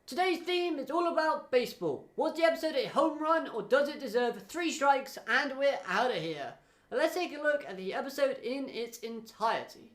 Today's theme is all about baseball. Was the episode a home run or does it deserve 3 strikes and we're out of here? Let's take a look at the episode in its entirety.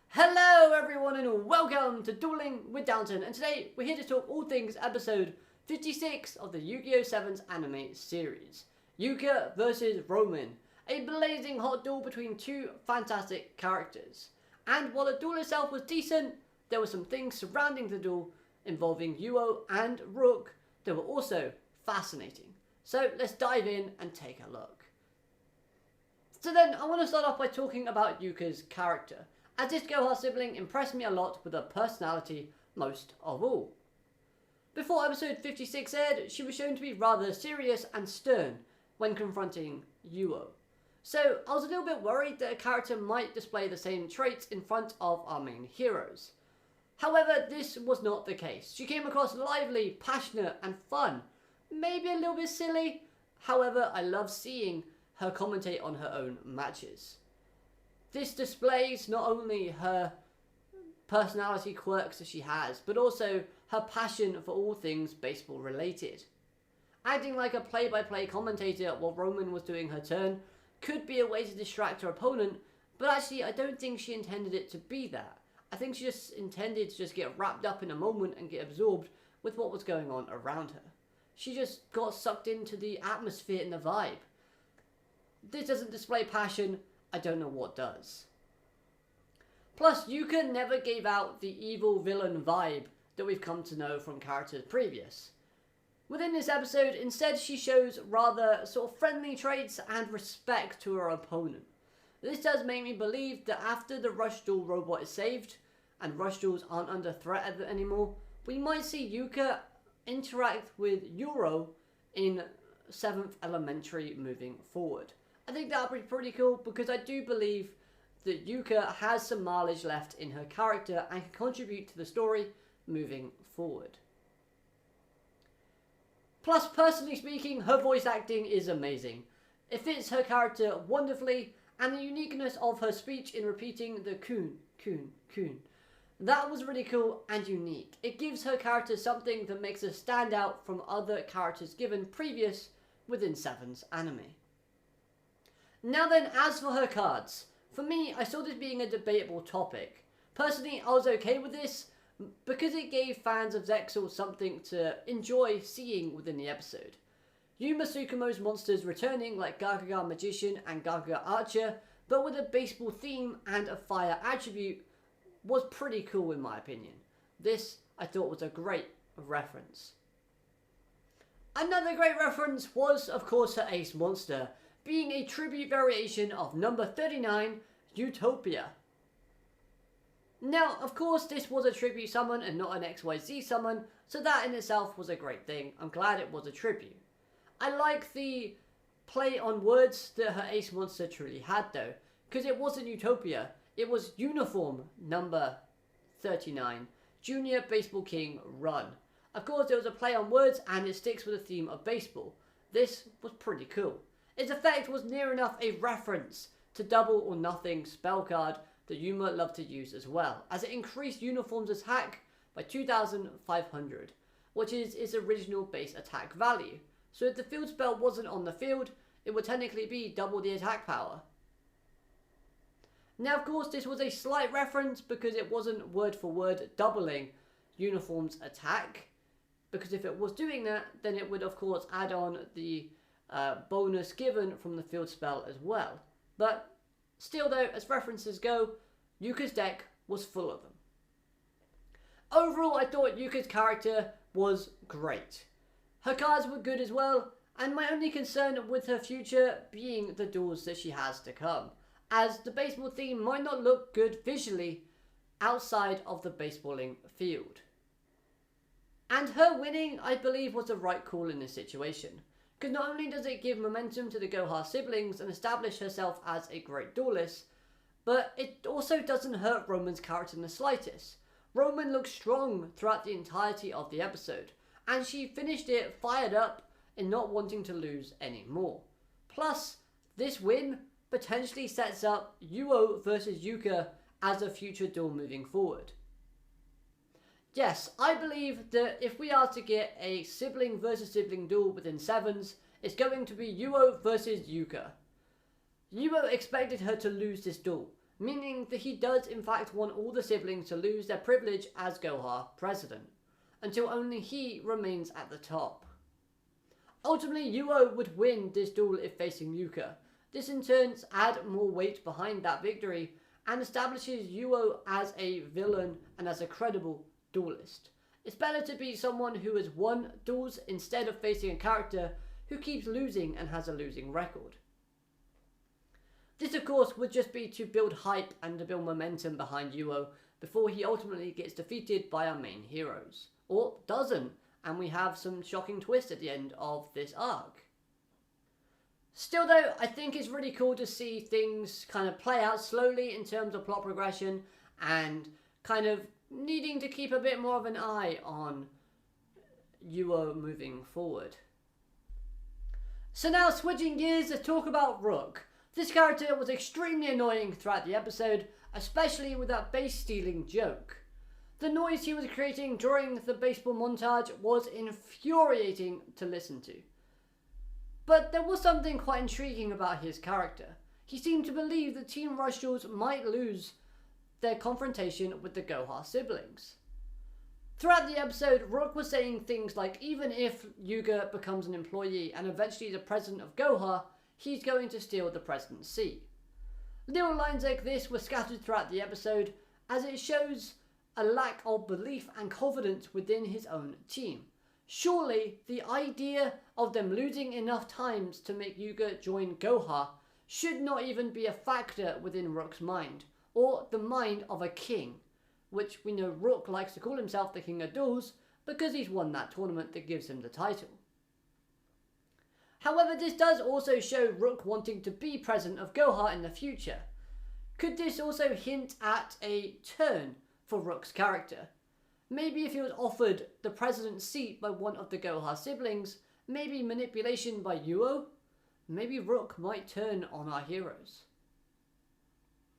Hello everyone and welcome to Dueling with Downton, and today we're here to talk all things episode 56 of the Yu-Gi-Oh! 7's anime series. Yuuka versus Romin, a blazing hot duel between two fantastic characters. And while the duel itself was decent, there were some things surrounding the duel involving Yuo and Rook that were also fascinating. So let's dive in and take a look. So then I want to start off by talking about Yuuka's character, as this Goha sibling impressed me a lot with her personality most of all. Before episode 56 aired, she was shown to be rather serious and stern when confronting Yuo. So I was a little bit worried that a character might display the same traits in front of our main heroes. However, this was not the case. She came across lively, passionate and fun. Maybe a little bit silly. However, I love seeing her commentate on her own matches. This displays not only her personality quirks that she has, but also her passion for all things baseball related. Acting like a play-by-play commentator while Romin was doing her turn could be a way to distract her opponent, but actually I don't think she intended it to be that. I think she just intended to just get wrapped up in a moment and get absorbed with what was going on around her. She just got sucked into the atmosphere and the vibe. This doesn't display passion, I don't know what does. Plus, Yuuka never gave out the evil villain vibe that we've come to know from characters previous. Within this episode, instead she shows rather sort of friendly traits and respect to her opponent. This does make me believe that after the Rush Duel robot is saved, and Rush Duels aren't under threat anymore, we might see Yuuka interact with Yuro in 7th Elementary moving forward. I think that would be pretty cool because I do believe that Yuuka has some mileage left in her character and can contribute to the story moving forward. Plus, personally speaking, her voice acting is amazing. It fits her character wonderfully, and the uniqueness of her speech in repeating the kun, kun, kun. That was really cool and unique. It gives her character something that makes her stand out from other characters given previous within 7's anime. Now then, as for her cards, for me, I saw this being a debatable topic. Personally, I was okay with this because it gave fans of Zexal something to enjoy seeing within the episode. Yuma Tsukumo's monsters returning like Gagaga Magician and Gagaga Archer, but with a baseball theme and a fire attribute, was pretty cool in my opinion. This, I thought, was a great reference. Another great reference was, of course, her ace monster, being a tribute variation of number 39, Utopia. Now, of course, this was a tribute summon and not an XYZ summon, so that in itself was a great thing. I'm glad it was a tribute. I like the play on words that her ace monster truly had though, because it wasn't Utopia, it was Uniform number 39, Junior Baseball King Run. Of course there was a play on words and it sticks with the theme of baseball. This was pretty cool. Its effect was near enough a reference to Double or Nothing spell card that Yuma loved to use as well, as it increased Uniform's attack by 2,500, which is its original base attack value. So if the field spell wasn't on the field, it would technically be double the attack power. Now of course this was a slight reference because it wasn't word for word doubling Uniform's attack, because if it was doing that, then it would of course add on the bonus given from the field spell as well. But still though, as references go, Yuuka's deck was full of them. Overall, I thought Yuuka's character was great. Her cards were good as well, and my only concern with her future being the duels that she has to come, as the baseball theme might not look good visually outside of the baseballing field. And her winning, I believe, was the right call in this situation, because not only does it give momentum to the Goha siblings and establish herself as a great duelist, but it also doesn't hurt Romin's character in the slightest. Romin looks strong throughout the entirety of the episode, and she finished it fired up and not wanting to lose anymore. Plus, this win potentially sets up Yuo versus Yuuka as a future duel moving forward. Yes, I believe that if we are to get a sibling versus sibling duel within 7s, it's going to be Yuo versus Yuuka. Yuo expected her to lose this duel, meaning that he does in fact want all the siblings to lose their privilege as Goha president, until only he remains at the top. Ultimately, Yuo would win this duel if facing Yuuka. This in turn adds more weight behind that victory and establishes Yuo as a villain and as a credible duelist. It's better to be someone who has won duels instead of facing a character who keeps losing and has a losing record. This of course would just be to build hype and to build momentum behind Yuo before he ultimately gets defeated by our main heroes. Or doesn't, and we have some shocking twists at the end of this arc. Still though, I think it's really cool to see things kind of play out slowly in terms of plot progression and kind of needing to keep a bit more of an eye on Yuo moving forward. So now switching gears to talk about Rook. This character was extremely annoying throughout the episode, especially with that base stealing joke. The noise he was creating during the baseball montage was infuriating to listen to. But there was something quite intriguing about his character. He seemed to believe that Team Russians might lose their confrontation with the Goha siblings. Throughout the episode, Rook was saying things like even if Yuuka becomes an employee and eventually the president of Goha, he's going to steal the president's seat. Little lines like this were scattered throughout the episode as it shows a lack of belief and confidence within his own team. Surely the idea of them losing enough times to make Yuuka join Goha should not even be a factor within Rook's mind, or the mind of a king, which we know Rook likes to call himself the King of Duels because he's won that tournament that gives him the title. However, this does also show Rook wanting to be president of Goha in the future. Could this also hint at a turn for Rook's character? Maybe if he was offered the president's seat by one of the Goha siblings, maybe manipulation by Yuo, maybe Rook might turn on our heroes.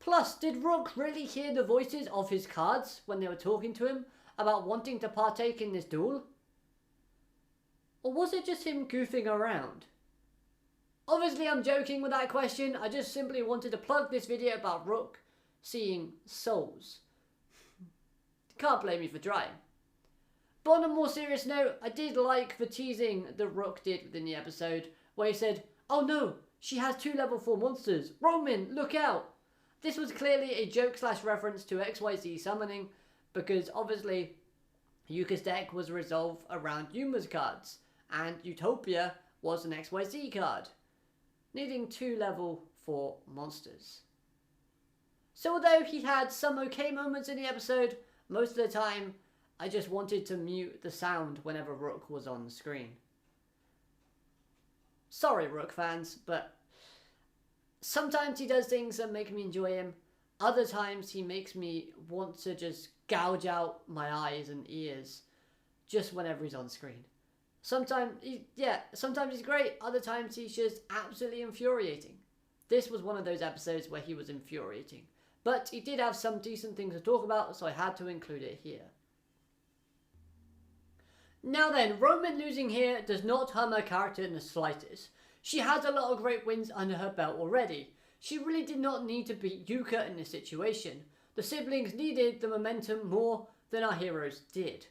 Plus, did Rook really hear the voices of his cards when they were talking to him about wanting to partake in this duel? Or was it just him goofing around? Obviously I'm joking with that question, I just simply wanted to plug this video about Rook seeing souls. Can't blame me for trying. But on a more serious note, I did like the teasing that Rook did within the episode, where he said, "Oh no, she has 2 level 4 monsters. Romin, look out!" This was clearly a joke / reference to XYZ summoning, because obviously Yuuka's deck was resolved around Yuma's cards, and Utopia was an XYZ card, needing 2 level 4 monsters. So although he had some okay moments in the episode, most of the time I just wanted to mute the sound whenever Rook was on the screen. Sorry Rook fans, but sometimes he does things that make me enjoy him. Other times he makes me want to just gouge out my eyes and ears just whenever he's on screen. Sometimes he's great. Other times he's just absolutely infuriating. This was one of those episodes where he was infuriating. But he did have some decent things to talk about, so I had to include it here. Now then, Romin losing here does not harm her character in the slightest. She has a lot of great wins under her belt already. She really did not need to beat Yuuka in this situation. The siblings needed the momentum more than our heroes did.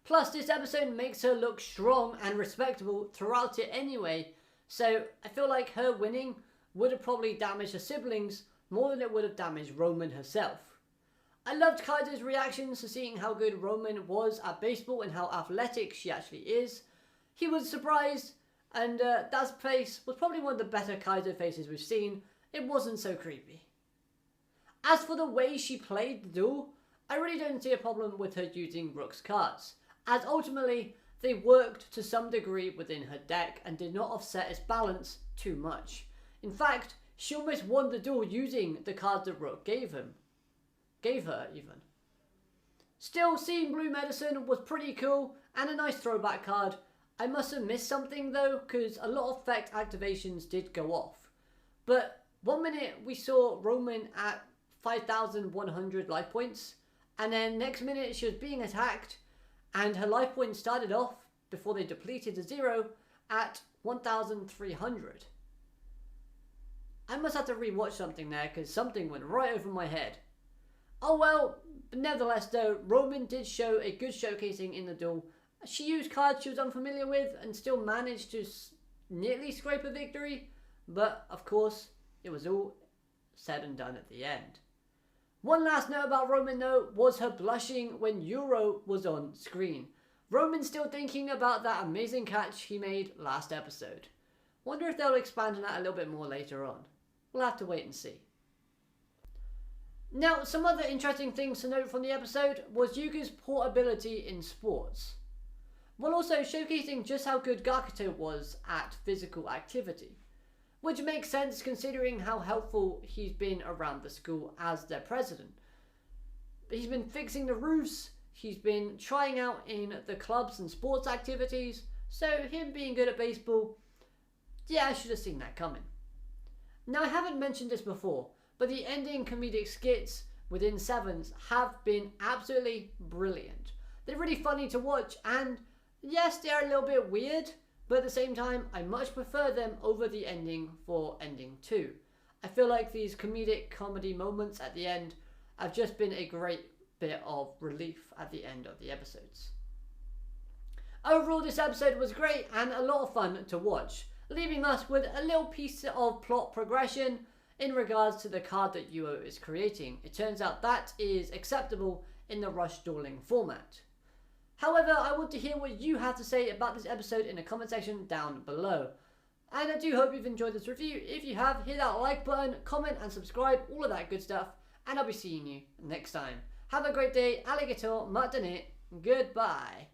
Plus, this episode makes her look strong and respectable throughout it anyway, so I feel like her winning would have probably damaged her siblings more than it would have damaged Romin herself. I loved Kaido's reactions to seeing how good Romin was at baseball and how athletic she actually is. He was surprised, and that face was probably one of the better Kaido faces we've seen. It wasn't so creepy. As for the way she played the duel, I really don't see a problem with her using Rook's cards, as ultimately they worked to some degree within her deck and did not offset its balance too much. In fact, she almost won the duel using the cards that Rook gave her even. Still, seeing Blue Medicine was pretty cool and a nice throwback card. I must have missed something though, because a lot of effect activations did go off. But one minute we saw Romin at 5,100 life points, and then next minute she was being attacked, and her life points started off, before they depleted to 0, at 1,300. I must have to rewatch something there, because something went right over my head. Oh well, but nevertheless though, Romin did show a good showcasing in the duel. She used cards she was unfamiliar with, and still managed to nearly scrape a victory, but of course, it was all said and done at the end. One last note about Romin though was her blushing when Euro was on screen. Romin's still thinking about that amazing catch he made last episode. Wonder if they'll expand on that a little bit more later on. We'll have to wait and see. Now, some other interesting things to note from the episode was Yuuka's portability in sports, while also showcasing just how good Gakuto was at physical activity. Which makes sense considering how helpful he's been around the school as their president. He's been fixing the roofs, he's been trying out in the clubs and sports activities, so him being good at baseball, yeah, I should have seen that coming. Now, I haven't mentioned this before, but the ending comedic skits within Sevens have been absolutely brilliant. They're really funny to watch, and yes, they are a little bit weird, but at the same time, I much prefer them over the ending for Ending 2. I feel like these comedic comedy moments at the end have just been a great bit of relief at the end of the episodes. Overall, this episode was great and a lot of fun to watch, leaving us with a little piece of plot progression in regards to the card that Yuo is creating. It turns out that is acceptable in the rush dueling format. However, I want to hear what you have to say about this episode in the comment section down below. And I do hope you've enjoyed this review. If you have, hit that like button, comment and subscribe, all of that good stuff. And I'll be seeing you next time. Have a great day, alligator, matane, goodbye.